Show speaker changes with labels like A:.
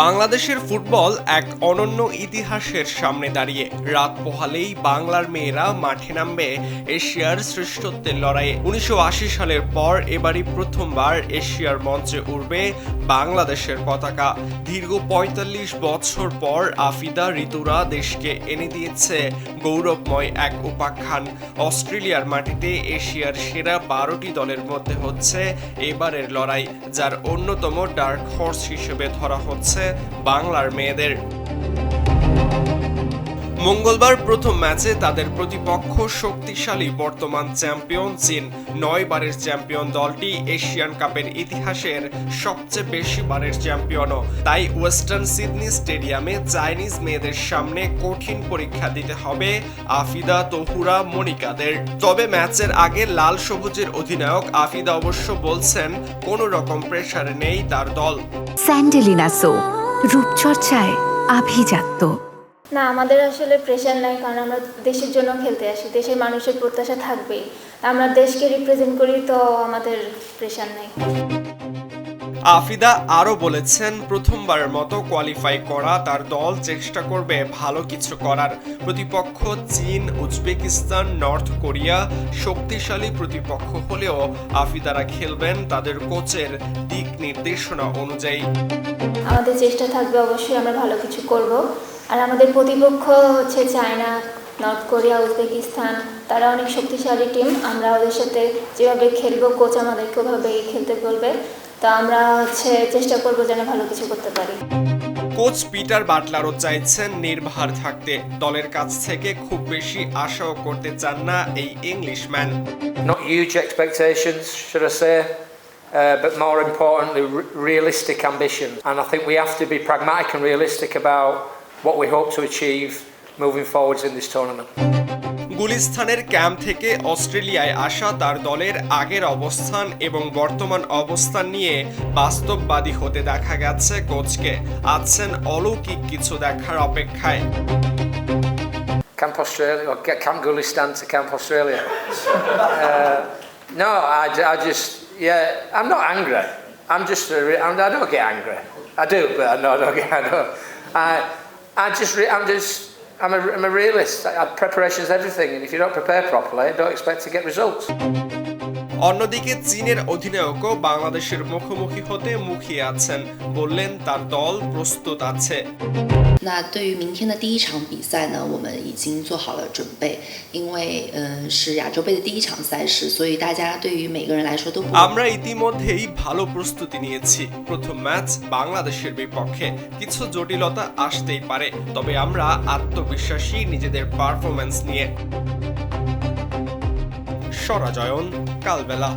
A: বাংলাদেশের ফুটবল এক অনন্য ইতিহাসের সামনে দাঁড়িয়ে। রাত পোহালেই বাংলার মেয়েরা মাঠে নামবে এশিয়ার শ্রেষ্ঠত্বের লড়াইয়ে। ১৯৮০ সালের পর এবারই প্রথমবার এশিয়ার মঞ্চে উড়বে বাংলাদেশের পতাকা। দীর্ঘ ৪৫ বছর পর আফিদা ঋতুরা দেশকে এনে দিয়েছে গৌরবময় এক উপাখ্যান। অস্ট্রেলিয়ার মাটিতে এশিয়ার সেরা ১২টি দলের মধ্যে হচ্ছে এবারের লড়াই, যার অন্যতম ডার্ক হর্স হিসেবে ধরা হচ্ছে বাংলার মেয়েদের। মঙ্গলবার প্রথম ম্যাচে তাদের প্রতিপক্ষ শক্তিশালী বর্তমান চ্যাম্পিয়ন চীন। ৯ বারের চ্যাম্পিয়ন দলটি এশিয়ান কাপের ইতিহাসের সবচেয়ে বেশি বারের চ্যাম্পিয়নও। তাই ওয়েস্টার্ন সিডনি স্টেডিয়ামে চাইনিজ মেয়েদের সামনে কঠিন পরীক্ষা দিতে হবে আফিদা, তহুরা, মনিকাদের। তবে ম্যাচের আগে লাল সবুজের অধিনায়ক আফিদা অবশ্য বলছেন কোনো রকম প্রেসারে নেই তার দল।
B: স্যান্ডেলিনা সো, রূপচর্চায় আভিজাত্য।
C: না, আমাদের আসলে প্রেশার নাই, কারণ আমরা দেশের জন্য খেলতে আসি। দেশের মানুষের প্রত্যাশা থাকবেই, আমরা দেশকে রিপ্রেজেন্ট করি, তো আমাদের প্রেশার নাই।
A: আফিদা আরও বলেছেন, প্রথমবারের মতো কোয়ালিফাই করা তার দল চেষ্টা করবে ভালো কিছু করার। প্রতিপক্ষ চীন, উজবেকিস্তান, নর্থ কোরিয়া শক্তিশালী প্রতিপক্ষ হলেও আফিদারা খেলবেন তাদের কোচের দিক নির্দেশনা অনুযায়ী।
C: আমাদের চেষ্টা থাকবে, অবশ্যই আমরা ভালো কিছু করব। আর আমাদের প্রতিপক্ষ হচ্ছে চায়না, নর্থ কোরিয়া, উজবেকিস্তান, তারা অনেক শক্তিশালী টিম। আমরা ওদের সাথে যেভাবে খেলবো, কোচ আমাদেরকে ওভাবেই খেলতে বলবে, তো আমরা চেষ্টা করবো যেন ভালো কিছু করতে পারি।
A: কোচ পিটার বাটলারও চাইছেন নির্ভার থাকতে। দলের কাছ থেকে খুব বেশি আশাও করতে চান না এই Englishman.
D: Not huge expectations, should I say, but more importantly, realistic ambition. And I think we have to be pragmatic and realistic about what we hope to achieve moving forwards in this tournament.
A: গুলিস্তানের camp থেকে অস্ট্রেলিয়ায় আসা তার দলের আগের অবস্থান এবং বর্তমান অবস্থান নিয়ে বাস্তববাদী হতে দেখা গেছে কোচকে। আছেন অলৌকিক কিছু দেখার অপেক্ষায়।
D: Camp Australia, or Camp Gulistan to Camp Australia. No, I just, yeah, I'm not angry. I don't get angry. I do, but I don't get angry. I'm a realist. Preparation is everything, and if you don't prepare properly, don't expect to get results.
A: অন্যদিকে চীনের অধিনায়কও বাংলাদেশের মুখোমুখি হতে মুখিয়ে আছেন। বললেন তার দল প্রস্তুত আছে।
E: 那对于明天的第一场比赛呢，我们已经做好了准备，因为是亚洲杯的第一场赛事，所以大家对于每个人来说都不。
A: আমরা ইতিমধ্যেই ভালো প্রস্তুতি নিয়েছি। প্রথম ম্যাচ বাংলাদেশের বিপক্ষে, কিছু জটিলতা আসতেই পারে, তবে আমরা আত্মবিশ্বাসী নিজেদের পারফরম্যান্স নিয়ে। সরাজয়ন, কালবেলা।